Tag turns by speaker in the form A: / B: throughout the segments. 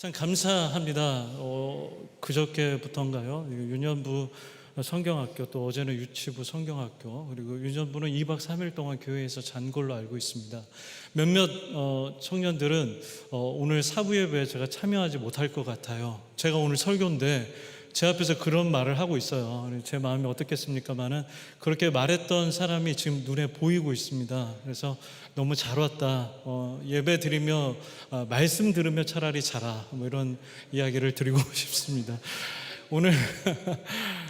A: 참 감사합니다. 그저께부터인가요? 유년부 성경학교, 또 어제는 유치부 성경학교, 그리고 유년부는 2박 3일 동안 교회에서 잔 걸로 알고 있습니다. 몇몇 청년들은 오늘 사부 예배에 제가 참여하지 못할 것 같아요. 제가 오늘 설교인데 제 앞에서 그런 말을 하고 있어요. 제 마음이 어떻겠습니까마는 그렇게 말했던 사람이 지금 눈에 보이고 있습니다. 그래서 너무 잘 왔다. 예배 드리며 말씀 들으며 차라리 자라. 이런 이야기를 드리고 싶습니다. 오늘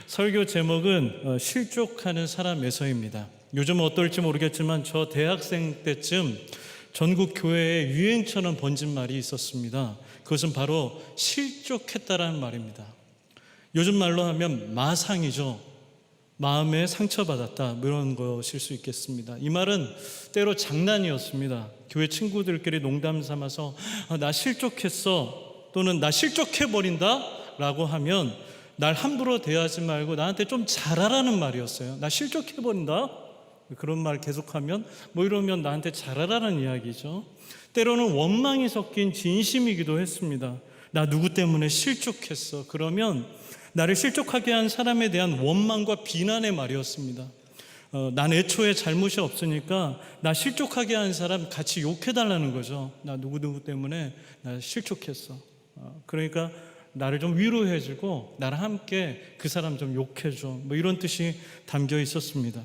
A: 설교 제목은 실족하는 사람에서입니다. 요즘 어떨지 모르겠지만 저 대학생 때쯤 전국 교회에 유행처럼 번진 말이 있었습니다. 그것은 바로 실족했다라는 말입니다. 요즘 말로 하면 마상이죠. 마음에 상처받았다, 이런 것일 수 있겠습니다. 이 말은 때로 장난이었습니다. 교회 친구들끼리 농담 삼아서 나 실족했어, 또는 나 실족해버린다 라고 하면 날 함부로 대하지 말고 나한테 좀 잘하라는 말이었어요. 나 실족해버린다, 그런 말 계속하면 이러면 나한테 잘하라는 이야기죠. 때로는 원망이 섞인 진심이기도 했습니다. 나 누구 때문에 실족했어, 그러면 나를 실족하게 한 사람에 대한 원망과 비난의 말이었습니다. 난 애초에 잘못이 없으니까 나 실족하게 한 사람 같이 욕해달라는 거죠. 나 누구 때문에 나 실족했어. 그러니까 나를 좀 위로해주고 나랑 함께 그 사람 좀 욕해줘, 이런 뜻이 담겨 있었습니다.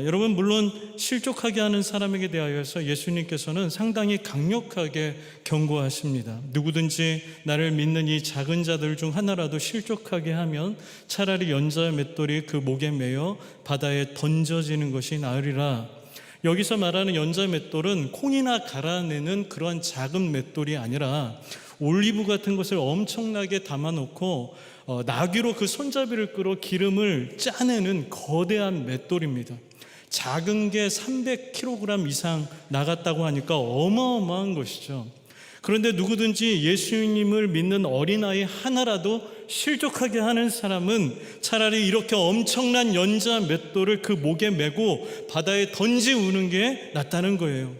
A: 여러분, 물론 실족하게 하는 사람에게 대하여서 예수님께서는 상당히 강력하게 경고하십니다. 누구든지 나를 믿는 이 작은 자들 중 하나라도 실족하게 하면 차라리 연자의 맷돌이 그 목에 매여 바다에 던져지는 것이 나으리라. 여기서 말하는 연자의 맷돌은 콩이나 갈아내는 그러한 작은 맷돌이 아니라 올리브 같은 것을 엄청나게 담아놓고 나귀로 그 손잡이를 끌어 기름을 짜내는 거대한 맷돌입니다. 작은 게 300kg 이상 나갔다고 하니까 어마어마한 것이죠. 그런데 누구든지 예수님을 믿는 어린아이 하나라도 실족하게 하는 사람은 차라리 이렇게 엄청난 연자 맷돌을 그 목에 메고 바다에 던지우는 게 낫다는 거예요.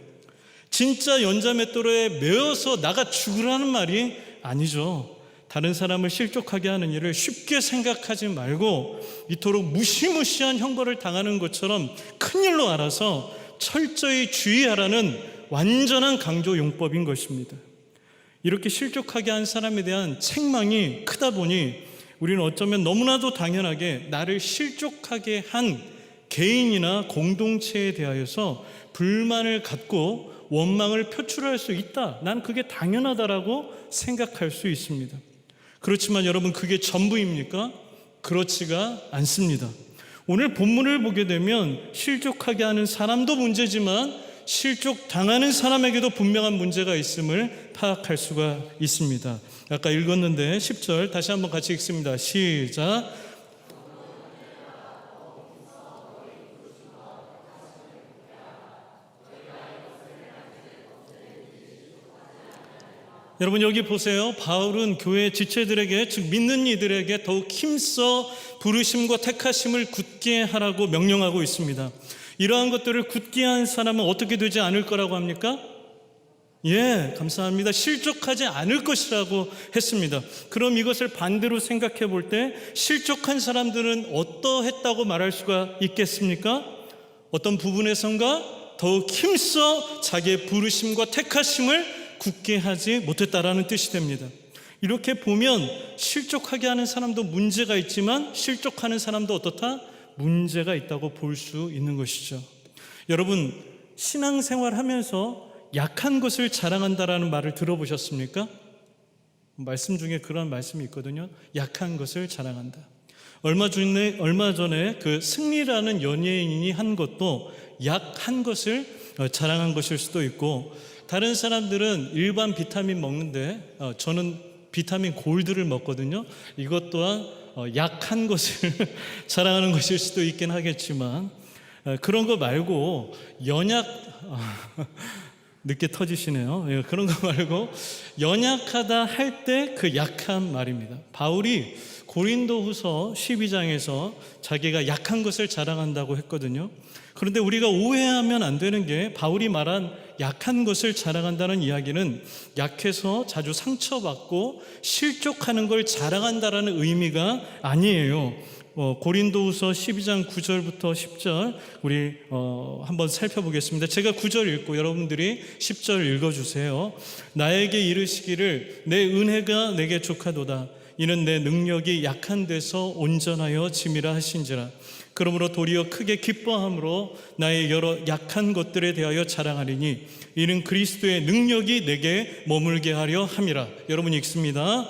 A: 진짜 연자 맷돌에 메어서 나가 죽으라는 말이 아니죠. 다른 사람을 실족하게 하는 일을 쉽게 생각하지 말고 이토록 무시무시한 형벌을 당하는 것처럼 큰일로 알아서 철저히 주의하라는 완전한 강조 용법인 것입니다. 이렇게 실족하게 한 사람에 대한 책망이 크다 보니 우리는 어쩌면 너무나도 당연하게 나를 실족하게 한 개인이나 공동체에 대하여서 불만을 갖고 원망을 표출할 수 있다, 난 그게 당연하다라고 생각할 수 있습니다. 그렇지만 여러분, 그게 전부입니까? 그렇지가 않습니다. 오늘 본문을 보게 되면 실족하게 하는 사람도 문제지만 실족당하는 사람에게도 분명한 문제가 있음을 파악할 수가 있습니다. 아까 읽었는데 10절 다시 한번 같이 읽습니다. 시작. 여러분, 여기 보세요. 바울은 교회 지체들에게, 즉 믿는 이들에게 더욱 힘써 부르심과 택하심을 굳게 하라고 명령하고 있습니다. 이러한 것들을 굳게 한 사람은 어떻게 되지 않을 거라고 합니까? 감사합니다. 실족하지 않을 것이라고 했습니다. 그럼 이것을 반대로 생각해 볼 때 실족한 사람들은 어떠했다고 말할 수가 있겠습니까? 어떤 부분에선가 더욱 힘써 자기의 부르심과 택하심을 굳게 하지 못했다라는 뜻이 됩니다. 이렇게 보면 실족하게 하는 사람도 문제가 있지만 실족하는 사람도 어떻다? 문제가 있다고 볼 수 있는 것이죠. 여러분, 신앙생활 하면서 약한 것을 자랑한다라는 말을 들어보셨습니까? 말씀 중에 그런 말씀이 있거든요. 약한 것을 자랑한다. 얼마 전에 그 승리라는 연예인이 한 것도 약한 것을 자랑한 것일 수도 있고, 다른 사람들은 일반 비타민 먹는데 저는 비타민 골드를 먹거든요. 이것 또한 약한 것을 자랑하는 것일 수도 있긴 하겠지만, 그런 거 말고 늦게 터지시네요. 그런 거 말고 연약하다 할 때 그 약한 말입니다. 바울이 고린도후서 12장에서 자기가 약한 것을 자랑한다고 했거든요. 그런데 우리가 오해하면 안 되는 게 바울이 말한 약한 것을 자랑한다는 이야기는 약해서 자주 상처받고 실족하는 걸 자랑한다라는 의미가 아니에요. 고린도후서 12장 9절부터 10절 우리 한번 살펴보겠습니다. 제가 9절 읽고 여러분들이 10절 읽어주세요. 나에게 이르시기를 내 은혜가 내게 족하도다. 이는 내 능력이 약한 데서 온전하여 짐이라 하신지라. 그러므로 도리어 크게 기뻐함으로 나의 여러 약한 것들에 대하여 자랑하리니 이는 그리스도의 능력이 내게 머물게 하려 함이라. 여러분 읽습니다.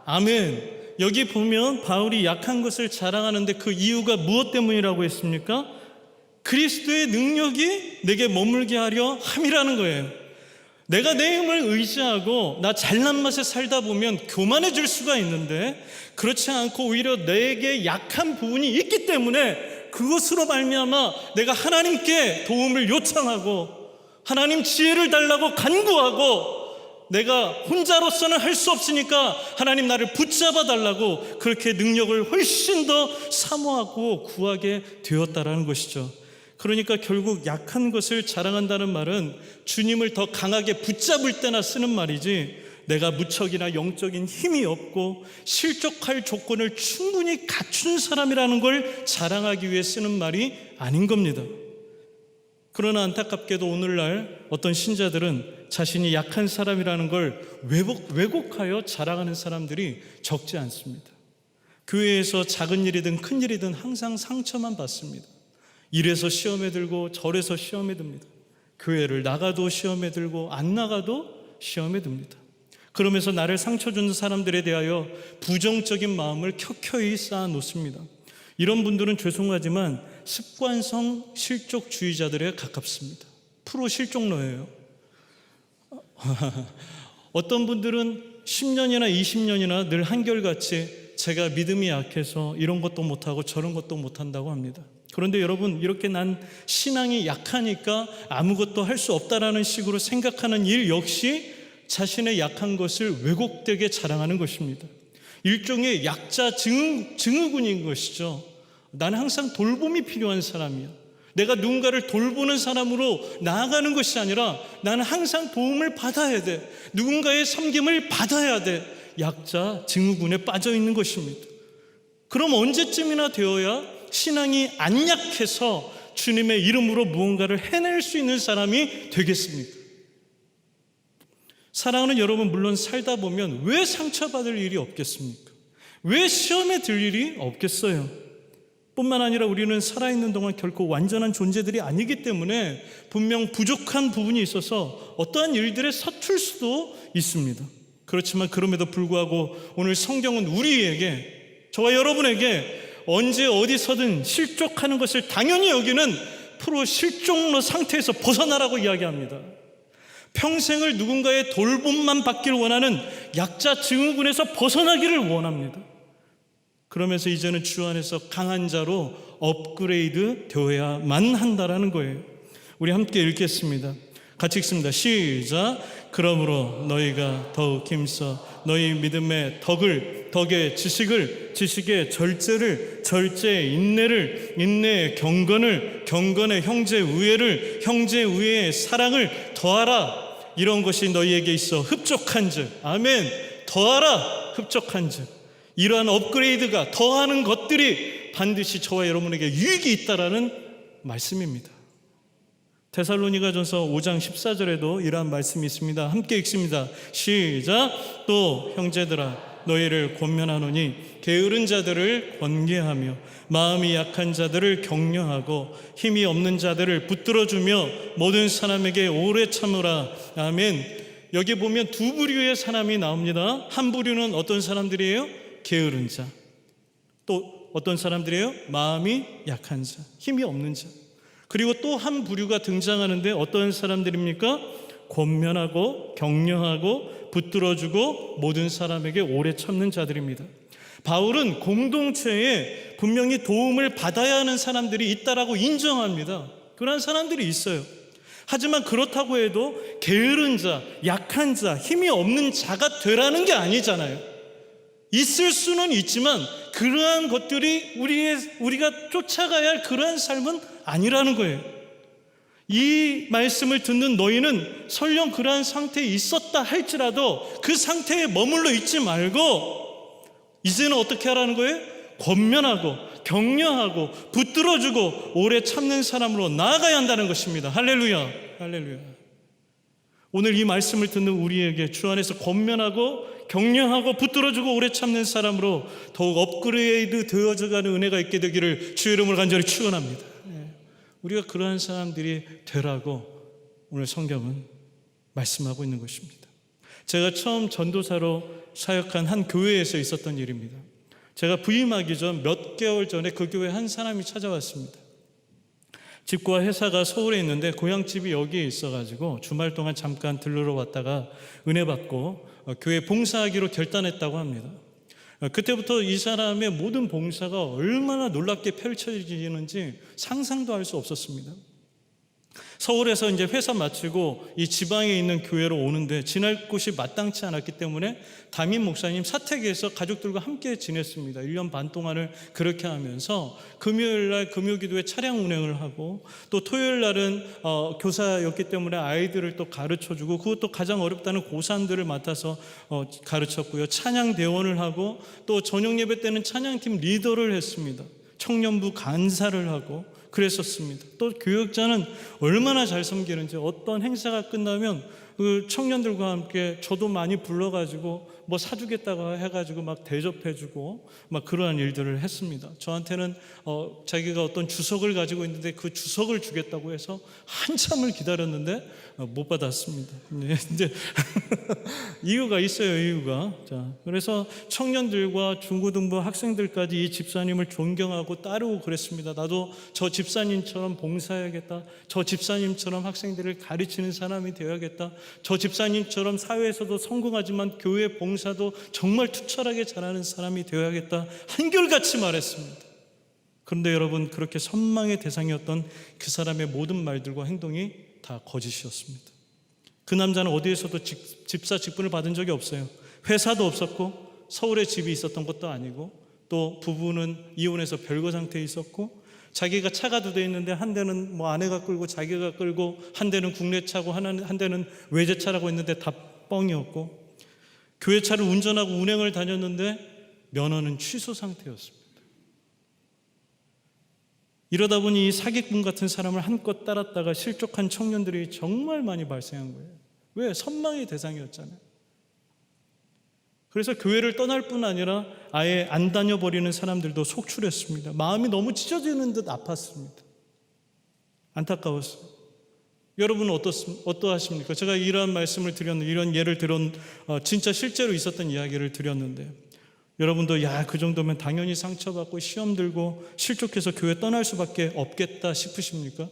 A: 아멘. 여기 보면 바울이 약한 것을 자랑하는데 그 이유가 무엇 때문이라고 했습니까? 그리스도의 능력이 내게 머물게 하려 함이라는 거예요. 내가 내 힘을 의지하고 나 잘난 맛에 살다 보면 교만해질 수가 있는데 그렇지 않고 오히려 내게 약한 부분이 있기 때문에 그것으로 말미암아 내가 하나님께 도움을 요청하고 하나님 지혜를 달라고 간구하고 내가 혼자로서는 할 수 없으니까 하나님 나를 붙잡아 달라고 그렇게 능력을 훨씬 더 사모하고 구하게 되었다라는 것이죠. 그러니까 결국 약한 것을 자랑한다는 말은 주님을 더 강하게 붙잡을 때나 쓰는 말이지 내가 무척이나 영적인 힘이 없고 실족할 조건을 충분히 갖춘 사람이라는 걸 자랑하기 위해 쓰는 말이 아닌 겁니다. 그러나 안타깝게도 오늘날 어떤 신자들은 자신이 약한 사람이라는 걸 왜곡하여 자랑하는 사람들이 적지 않습니다. 교회에서 작은 일이든 큰 일이든 항상 상처만 받습니다. 이래서 시험에 들고 저래서 시험에 듭니다. 교회를 나가도 시험에 들고 안 나가도 시험에 듭니다. 그러면서 나를 상처 주는 사람들에 대하여 부정적인 마음을 켜켜이 쌓아 놓습니다. 이런 분들은 죄송하지만 습관성 실족주의자들에 가깝습니다. 프로 실족러예요. 어떤 분들은 10년이나 20년이나 늘 한결같이 제가 믿음이 약해서 이런 것도 못하고 저런 것도 못한다고 합니다. 그런데 여러분, 이렇게 난 신앙이 약하니까 아무것도 할 수 없다라는 식으로 생각하는 일 역시 자신의 약한 것을 왜곡되게 자랑하는 것입니다. 일종의 약자 증후군인 것이죠. 나는 항상 돌봄이 필요한 사람이야. 내가 누군가를 돌보는 사람으로 나아가는 것이 아니라 나는 항상 도움을 받아야 돼. 누군가의 섬김을 받아야 돼. 약자 증후군에 빠져 있는 것입니다. 그럼 언제쯤이나 되어야 신앙이 안 약해서 주님의 이름으로 무언가를 해낼 수 있는 사람이 되겠습니까? 사랑하는 여러분, 물론 살다 보면 왜 상처받을 일이 없겠습니까? 왜 시험에 들 일이 없겠어요? 뿐만 아니라 우리는 살아있는 동안 결코 완전한 존재들이 아니기 때문에 분명 부족한 부분이 있어서 어떠한 일들에 서툴 수도 있습니다. 그렇지만 그럼에도 불구하고 오늘 성경은 우리에게, 저와 여러분에게 언제 어디서든 실족하는 것을 당연히 여기는 프로 실족러 상태에서 벗어나라고 이야기합니다. 평생을 누군가의 돌봄만 받기를 원하는 약자 증후군에서 벗어나기를 원합니다. 그러면서 이제는 주 안에서 강한 자로 업그레이드 되어야만 한다라는 거예요. 우리 함께 읽겠습니다. 같이 읽습니다. 시작. 그러므로 너희가 더욱 힘써 너희 믿음의 덕의 지식을, 지식의 절제를, 절제의 인내를, 인내의 경건을, 경건의 형제 우애를, 형제 우애의 사랑을 더하라. 이런 것이 너희에게 있어 흡족한즉, 아멘. 더하라, 흡족한즉. 이러한 업그레이드가 더하는 것들이 반드시 저와 여러분에게 유익이 있다라는 말씀입니다. 데살로니가전서 5장 14절에도 이러한 말씀이 있습니다. 함께 읽습니다. 시작. 또 형제들아 너희를 권면하노니 게으른 자들을 권계하며 마음이 약한 자들을 격려하고 힘이 없는 자들을 붙들어주며 모든 사람에게 오래 참으라. 아멘. 여기 보면 두 부류의 사람이 나옵니다. 한 부류는 어떤 사람들이에요? 게으른 자. 또 어떤 사람들이에요? 마음이 약한 자, 힘이 없는 자. 그리고 또 한 부류가 등장하는데 어떤 사람들입니까? 권면하고 격려하고 붙들어주고 모든 사람에게 오래 참는 자들입니다. 바울은 공동체에 분명히 도움을 받아야 하는 사람들이 있다라고 인정합니다. 그런 사람들이 있어요. 하지만 그렇다고 해도 게으른 자, 약한 자, 힘이 없는 자가 되라는 게 아니잖아요. 있을 수는 있지만 그러한 것들이 우리가 쫓아가야 할 그러한 삶은 아니라는 거예요. 이 말씀을 듣는 너희는 설령 그러한 상태에 있었다 할지라도 그 상태에 머물러 있지 말고 이제는 어떻게 하라는 거예요? 권면하고 격려하고 붙들어주고 오래 참는 사람으로 나아가야 한다는 것입니다. 할렐루야, 할렐루야. 오늘 이 말씀을 듣는 우리에게 주 안에서 권면하고 격려하고 붙들어주고 오래 참는 사람으로 더욱 업그레이드 되어져가는 은혜가 있게 되기를 주의 이름으로 간절히 축원합니다. 우리가 그러한 사람들이 되라고 오늘 성경은 말씀하고 있는 것입니다. 제가 처음 전도사로 사역한 한 교회에서 있었던 일입니다. 제가 부임하기 전 몇 개월 전에 그 교회 한 사람이 찾아왔습니다. 집과 회사가 서울에 있는데 고향집이 여기에 있어가지고 주말 동안 잠깐 들르러 왔다가 은혜 받고 교회 봉사하기로 결단했다고 합니다. 그때부터 이 사람의 모든 봉사가 얼마나 놀랍게 펼쳐지는지 상상도 할 수 없었습니다. 서울에서 이제 회사 마치고 이 지방에 있는 교회로 오는데 지날 곳이 마땅치 않았기 때문에 담임 목사님 사택에서 가족들과 함께 지냈습니다. 1년 반 동안을 그렇게 하면서 금요일 날 금요기도에 차량 운행을 하고 또 토요일 날은 교사였기 때문에 아이들을 또 가르쳐주고 그것도 가장 어렵다는 고3들을 맡아서 가르쳤고요. 찬양 대원을 하고 또 저녁 예배 때는 찬양팀 리더를 했습니다. 청년부 간사를 하고 그랬었습니다. 또 교역자는 얼마나 잘 섬기는지 어떤 행사가 끝나면 그 청년들과 함께 저도 많이 불러가지고 뭐 사주겠다고 해가지고 막 대접해주고 막 그러한 일들을 했습니다. 저한테는 자기가 어떤 주석을 가지고 있는데 그 주석을 주겠다고 해서 한참을 기다렸는데 못 받았습니다. 근데 이유가 있어요, 이유가. 자, 그래서 청년들과 중고등부 학생들까지 이 집사님을 존경하고 따르고 그랬습니다. 나도 저 집사님처럼 봉사해야겠다. 저 집사님처럼 학생들을 가르치는 사람이 되어야겠다. 저 집사님처럼 사회에서도 성공하지만 교회 봉사도 정말 투철하게 잘하는 사람이 되어야겠다. 한결같이 말했습니다. 그런데 여러분, 그렇게 선망의 대상이었던 그 사람의 모든 말들과 행동이 다 거짓이었습니다. 그 남자는 어디에서도 집사 직분을 받은 적이 없어요. 회사도 없었고 서울에 집이 있었던 것도 아니고 또 부부는 이혼해서 별거 상태에 있었고 자기가 차가 두 대 있는데 한 대는 뭐 아내가 끌고 자기가 끌고 한 대는 국내차고 한 대는 외제차라고 했는데 다 뻥이었고 교회차를 운전하고 운행을 다녔는데 면허는 취소 상태였습니다. 이러다 보니 이 사기꾼 같은 사람을 한껏 따랐다가 실족한 청년들이 정말 많이 발생한 거예요. 왜? 선망의 대상이었잖아요. 그래서 교회를 떠날 뿐 아니라 아예 안 다녀버리는 사람들도 속출했습니다. 마음이 너무 찢어지는 듯 아팠습니다. 안타까웠어요. 여러분은 어떠하십니까? 제가 이런 말씀을 드렸는데, 이런 예를 들은 진짜 실제로 있었던 이야기를 드렸는데 여러분도 그 정도면 당연히 상처받고 시험 들고 실족해서 교회 떠날 수밖에 없겠다 싶으십니까?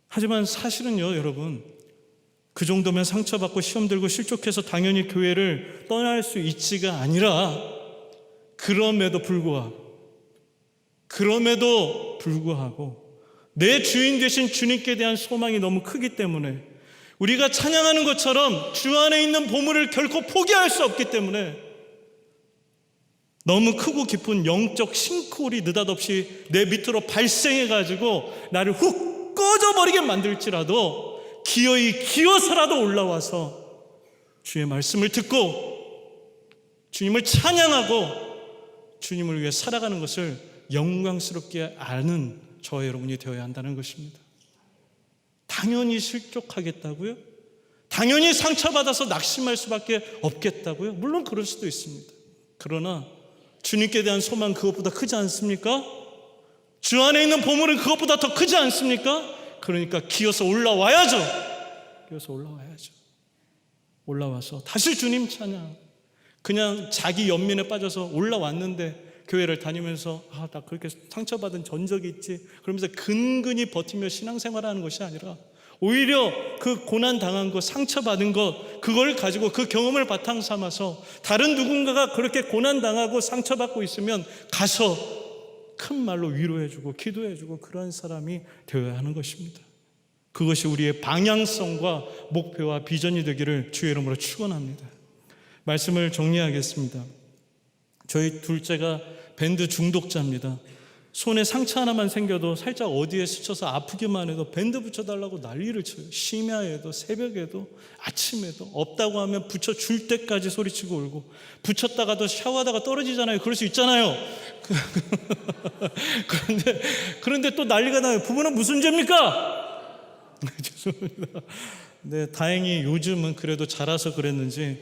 A: 하지만 사실은요, 여러분, 그 정도면 상처받고 시험 들고 실족해서 당연히 교회를 떠날 수 있지가 아니라 그럼에도 불구하고 내 주인 되신 주님께 대한 소망이 너무 크기 때문에 우리가 찬양하는 것처럼 주 안에 있는 보물을 결코 포기할 수 없기 때문에 너무 크고 깊은 영적 싱크홀이 느닷없이 내 밑으로 발생해가지고 나를 훅 꺼져버리게 만들지라도 기어서라도 올라와서 주의 말씀을 듣고 주님을 찬양하고 주님을 위해 살아가는 것을 영광스럽게 아는 저와 여러분이 되어야 한다는 것입니다. 당연히 실족하겠다고요? 당연히 상처받아서 낙심할 수밖에 없겠다고요? 물론 그럴 수도 있습니다. 그러나 주님께 대한 소망 그것보다 크지 않습니까? 주 안에 있는 보물은 그것보다 더 크지 않습니까? 그러니까 기어서 올라와야죠. 올라와서 다시 주님 찬양. 그냥 자기 연민에 빠져서 올라왔는데 교회를 다니면서 나 그렇게 상처받은 전적이 있지 그러면서 근근히 버티며 신앙생활하는 것이 아니라 오히려 그 고난당한 것, 상처받은 것, 그걸 가지고 그 경험을 바탕 삼아서 다른 누군가가 그렇게 고난당하고 상처받고 있으면 가서 큰 말로 위로해주고 기도해주고 그러한 사람이 되어야 하는 것입니다. 그것이 우리의 방향성과 목표와 비전이 되기를 주의 이름으로 축원합니다. 말씀을 정리하겠습니다. 저희 둘째가 밴드 중독자입니다. 손에 상처 하나만 생겨도 살짝 어디에 스쳐서 아프기만 해도 밴드 붙여달라고 난리를 쳐요. 심야에도 새벽에도 아침에도 없다고 하면 붙여줄 때까지 소리치고 울고, 붙였다가도 샤워하다가 떨어지잖아요. 그럴 수 있잖아요. 그런데 또 난리가 나요. 부부는 무슨 죄입니까? 죄송합니다. 네, 다행히 요즘은 그래도 자라서 그랬는지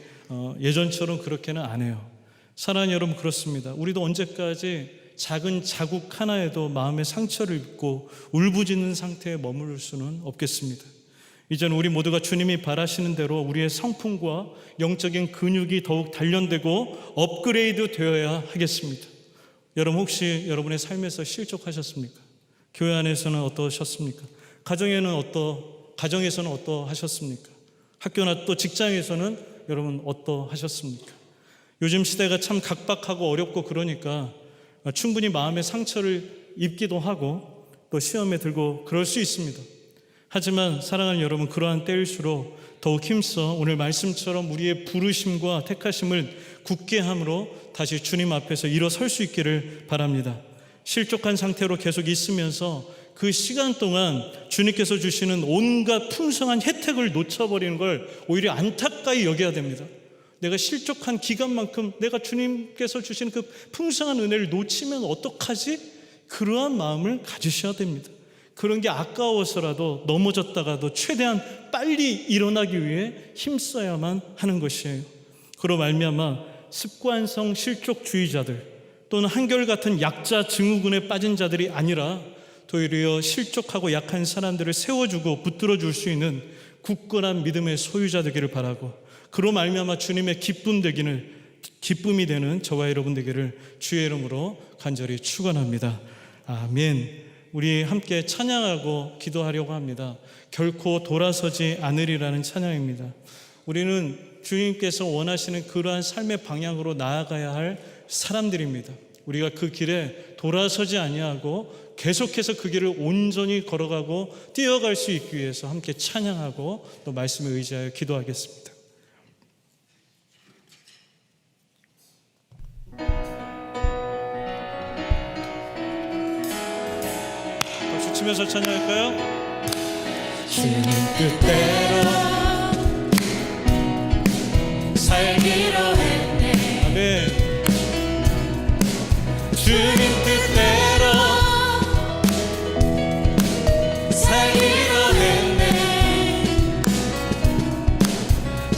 A: 예전처럼 그렇게는 안 해요. 사랑하는 여러분, 그렇습니다. 우리도 언제까지 작은 자국 하나에도 마음의 상처를 입고 울부짖는 상태에 머무를 수는 없겠습니다. 이제는 우리 모두가 주님이 바라시는 대로 우리의 성품과 영적인 근육이 더욱 단련되고 업그레이드 되어야 하겠습니다. 여러분, 혹시 여러분의 삶에서 실족하셨습니까? 교회 안에서는 어떠셨습니까? 가정에서는 어떠하셨습니까? 학교나 또 직장에서는 여러분 어떠하셨습니까? 요즘 시대가 참 각박하고 어렵고 그러니까 충분히 마음의 상처를 입기도 하고 또 시험에 들고 그럴 수 있습니다. 하지만 사랑하는 여러분, 그러한 때일수록 더욱 힘써 오늘 말씀처럼 우리의 부르심과 택하심을 굳게 함으로 다시 주님 앞에서 일어설 수 있기를 바랍니다. 실족한 상태로 계속 있으면서 그 시간 동안 주님께서 주시는 온갖 풍성한 혜택을 놓쳐버리는 걸 오히려 안타까이 여겨야 됩니다. 내가 실족한 기간만큼 내가 주님께서 주신 그 풍성한 은혜를 놓치면 어떡하지? 그러한 마음을 가지셔야 됩니다. 그런 게 아까워서라도 넘어졌다가도 최대한 빨리 일어나기 위해 힘써야만 하는 것이에요. 그로 말미암아 습관성 실족주의자들 또는 한결같은 약자 증후군에 빠진 자들이 아니라 도리어 실족하고 약한 사람들을 세워주고 붙들어줄 수 있는 굳건한 믿음의 소유자 되기를 바라고, 그로 말미암아 주님의 기쁨이 되는 저와 여러분 되기를 주의 이름으로 간절히 축원합니다. 아멘. 우리 함께 찬양하고 기도하려고 합니다. 결코 돌아서지 않으리라는 찬양입니다. 우리는 주님께서 원하시는 그러한 삶의 방향으로 나아가야 할 사람들입니다. 우리가 그 길에 돌아서지 아니하고 계속해서 그 길을 온전히 걸어가고 뛰어갈 수 있기 위해서 함께 찬양하고 또 말씀에 의지하여 기도하겠습니다. 박수 치면서 찬양할까요? 주님 뜻대로 살기로 했네. 아멘. 주님 뜻대로 살기로 했네.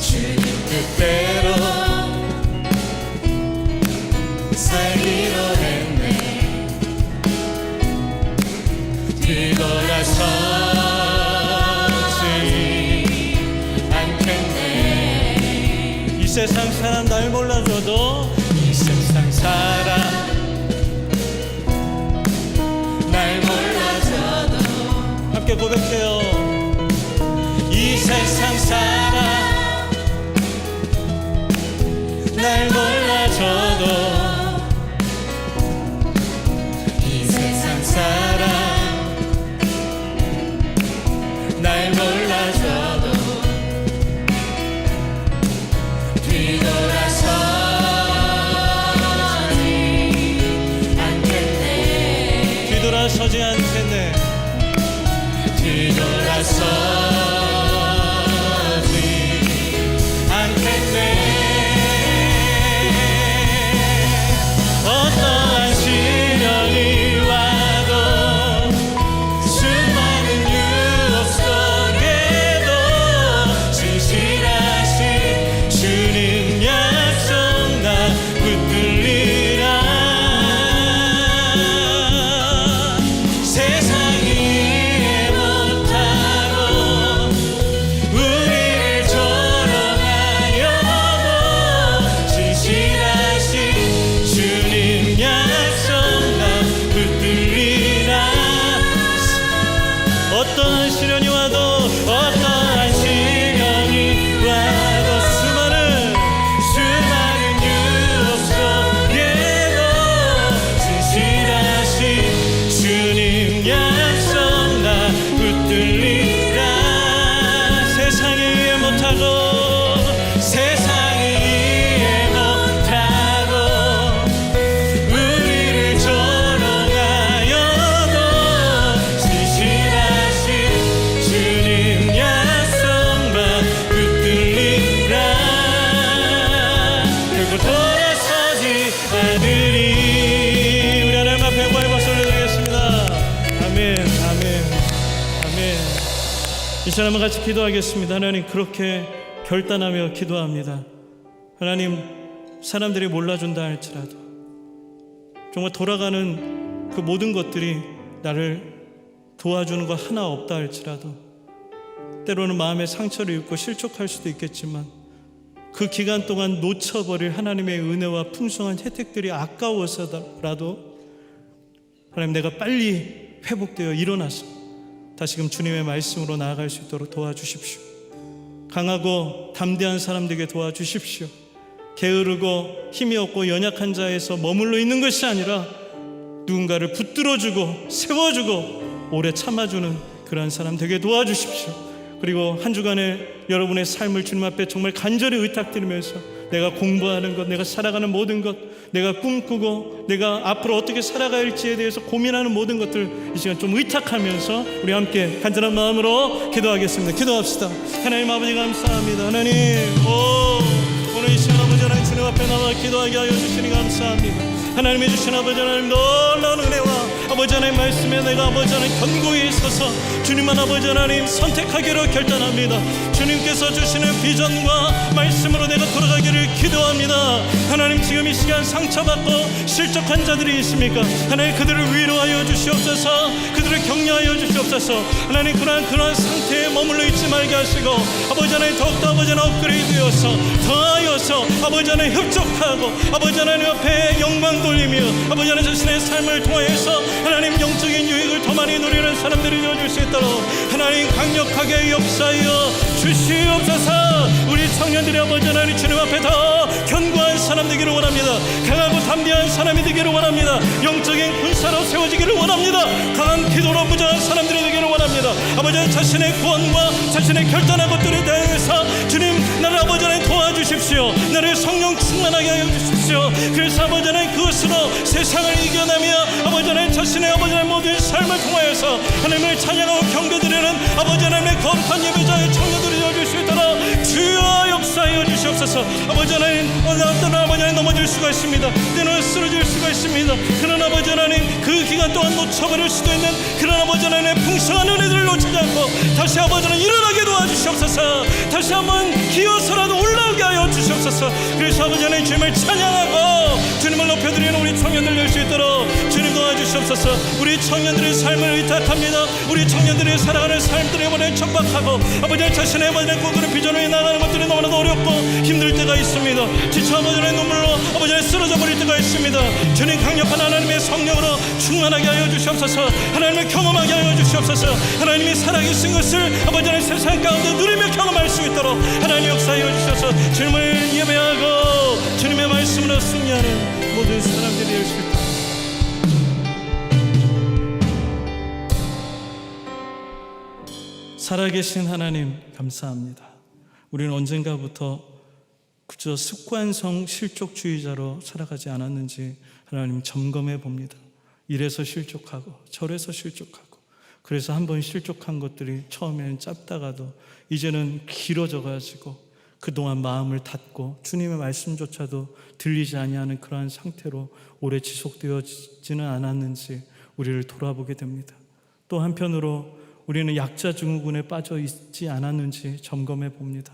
A: 주님 뜻대로 살기로 했네. 뒤돌아서지 않겠네. 이 세상 사람 날 몰라줘도 이 세상 사람 날 몰라줘도 함께 고백해요. 이 세상 사람 날 몰라줘도 이 세상 사람 날 몰라줘도 뒤돌아서지 않겠네. 뒤돌아서지 않겠네. 뒤돌아서지 않겠네. 어떠한 시련이 와도 수많은 유혹 속에도 진실하신 주님 약속 나 붙들리라. 세상이 못하고 이 시간 한번 같이 기도하겠습니다. 하나님, 그렇게 결단하며 기도합니다. 하나님, 사람들이 몰라준다 할지라도 정말 돌아가는 그 모든 것들이 나를 도와주는 거 하나 없다 할지라도 때로는 마음의 상처를 입고 실족할 수도 있겠지만 그 기간 동안 놓쳐버릴 하나님의 은혜와 풍성한 혜택들이 아까워서라도 하나님, 내가 빨리 회복되어 일어나서 다시금 주님의 말씀으로 나아갈 수 있도록 도와주십시오. 강하고 담대한 사람 되게 도와주십시오. 게으르고 힘이 없고 연약한 자에서 머물러 있는 것이 아니라 누군가를 붙들어주고 세워주고 오래 참아주는 그러한 사람 되게 도와주십시오. 그리고 한 주간의 여러분의 삶을 주님 앞에 정말 간절히 의탁드리면서 내가 공부하는 것, 내가 살아가는 모든 것, 내가 꿈꾸고 내가 앞으로 어떻게 살아가야 할지에 대해서 고민하는 모든 것들 이 시간 좀 의탁하면서 우리 함께 간절한 마음으로 기도하겠습니다. 기도합시다. 하나님 아버지, 감사합니다. 하나님, 오늘 이 시간 아버지 하나님 주님 앞에 나와 기도하게 하여 주시니 감사합니다. 하나님이 주신 아버지 하나님 놀라운 은혜와 아버지 하나님 말씀에 내가 아버지 하나님 견고히 서서 주님만 아버지 하나님 선택하기로 결단합니다. 주님께서 주시는 비전과 말씀으로 내가 돌아가기를 기도합니다. 하나님, 지금 이 시간 상처받고 실족한 자들이 있습니까? 하나님, 그들을 위로하여 주시옵소서. 그들을 격려하여 주시옵소서. 하나님, 그러한 상태에 머물러 있지 말게 하시고 아버지 하나님 더욱더 아버지 하나님 업그레이드되어서 더하여서 아버지 하나님 흡족하고 아버지 하나님 앞에 영광 돌리며 아버지 하나님 자신의 삶을 통해서 하나님 영적인 유익을 더 많이 누리는 사람들이 되어줄 수 있도록 하나님 강력하게 역사하여 주시옵소서. 우리 청년들이 아버지 하나님 주님 앞에 더 견고한 사람 되기를 원합니다. 강하고 담대한 사람이 되기를 원합니다. 영적인 군사로 세워지기를 원합니다. 강한 기도로 무장한 사람들이 되기를 원합니다. 아버지 하나님 자신의 구원과 자신의 결단한 것들에 대해서 주님, 나를 아버지 하나님 도와주십시오. 나를 성령 충만하게 하여 주십시오. 그래서 아버지 하나님 그것으로 세상을 이겨내며 아버지 하나님 자신의 아버지 하나님 모든 삶을 통하여서 하나님을 찬양하고 경배드리는 아버지 하나님의 거룩한 예배자의 청년들이 되어줄 수 있도록 주여 역사하여 주시옵소서. 아버지 하나님, 어떤 아버지 하나님 넘어질 수가 있습니다. 때로는 쓰러질 수가 있습니다. 그런 아버지 하나님, 그 기간 동안 놓쳐버릴 수도 있는 그런 아버지 하나님의 풍성한 은혜들을 놓치지 않고 다시 아버지 하나님 일어나게 도와주시옵소서. 다시 한번 기어서라도 올라오게 하여 주시옵소서. 그래서 아버지 하나님 주님을 찬양하고 주님을 높여드리는 우리 청년들 될 수 있도록 주님 도와주시옵소서. 우리 청년들의 삶을 의탁합니다. 우리 청년들이 살아가는 삶들에 이번에 척박하고 아버지 하나님 자신의 아버지 하나님 꿈꾸는 비전을 나가는 것들이 너무나도 어렵고 힘들 때가 있습니다. 지쳐 아버지 하나님 눈물로 아버지 하나님 쓰러져 버릴 때가 있습니다. 주님, 강력한 하나님의 성령으로 충만하게 하여 주시옵소서. 하나님을 경험하게 하여 주시옵소서. 하나님이 살아계신 것을 아버지 하나님 세상 가운데 누리며 경험할 수 있도록 하나님 역사하여 주셔서 주님을 예배하고 주님의 말씀으로 승리하는 모든 사람들이 될 수 있도록 살아계신 하나님 감사합니다. 우리는 언젠가부터 그저 습관성 실족주의자로 살아가지 않았는지 하나님 점검해 봅니다. 이래서 실족하고 저래서 실족하고 그래서 한번 실족한 것들이 처음에는 짧다가도 이제는 길어져 가지고 그동안 마음을 닫고 주님의 말씀조차도 들리지 아니하는 그러한 상태로 오래 지속되어지는 않았는지 우리를 돌아보게 됩니다. 또 한편으로 우리는 약자 증후군에 빠져 있지 않았는지 점검해 봅니다.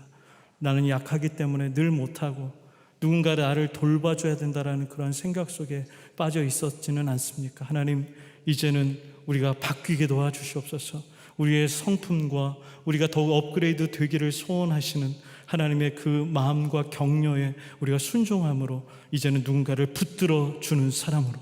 A: 나는 약하기 때문에 늘 못하고 누군가를 나를 돌봐줘야 된다라는 그런 생각 속에 빠져 있었지는 않습니까? 하나님, 이제는 우리가 바뀌게 도와주시옵소서. 우리의 성품과 우리가 더욱 업그레이드 되기를 소원하시는 하나님의 그 마음과 격려에 우리가 순종함으로 이제는 누군가를 붙들어주는 사람으로,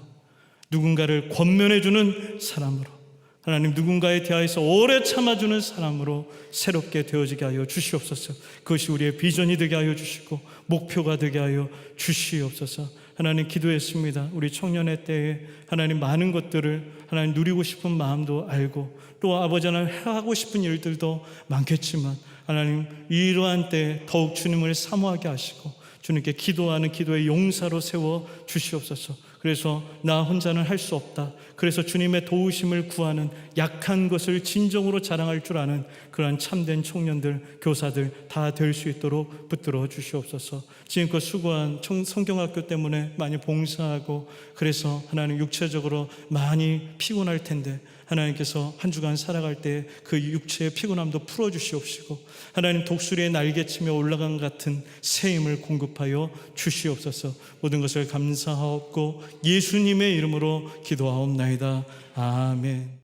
A: 누군가를 권면해주는 사람으로, 하나님 누군가에 대하여서 오래 참아주는 사람으로 새롭게 되어지게 하여 주시옵소서. 그것이 우리의 비전이 되게 하여 주시고 목표가 되게 하여 주시옵소서. 하나님, 기도했습니다. 우리 청년의 때에 하나님 많은 것들을 하나님 누리고 싶은 마음도 알고 또 아버지 하나님 하고 싶은 일들도 많겠지만 하나님 이러한 때에 더욱 주님을 사모하게 하시고 주님께 기도하는 기도의 용사로 세워 주시옵소서. 그래서 나 혼자는 할 수 없다. 그래서 주님의 도우심을 구하는 약한 것을 진정으로 자랑할 줄 아는 그러한 참된 청년들, 교사들 다 될 수 있도록 붙들어 주시옵소서. 지금껏 수고한 성경학교 때문에 많이 봉사하고 그래서 하나님 육체적으로 많이 피곤할 텐데 하나님께서 한 주간 살아갈 때 그 육체의 피곤함도 풀어주시옵시고 하나님 독수리의 날개치며 올라간 같은 새 힘을 공급하여 주시옵소서. 모든 것을 감사하옵고 예수님의 이름으로 기도하옵나이다. 아멘.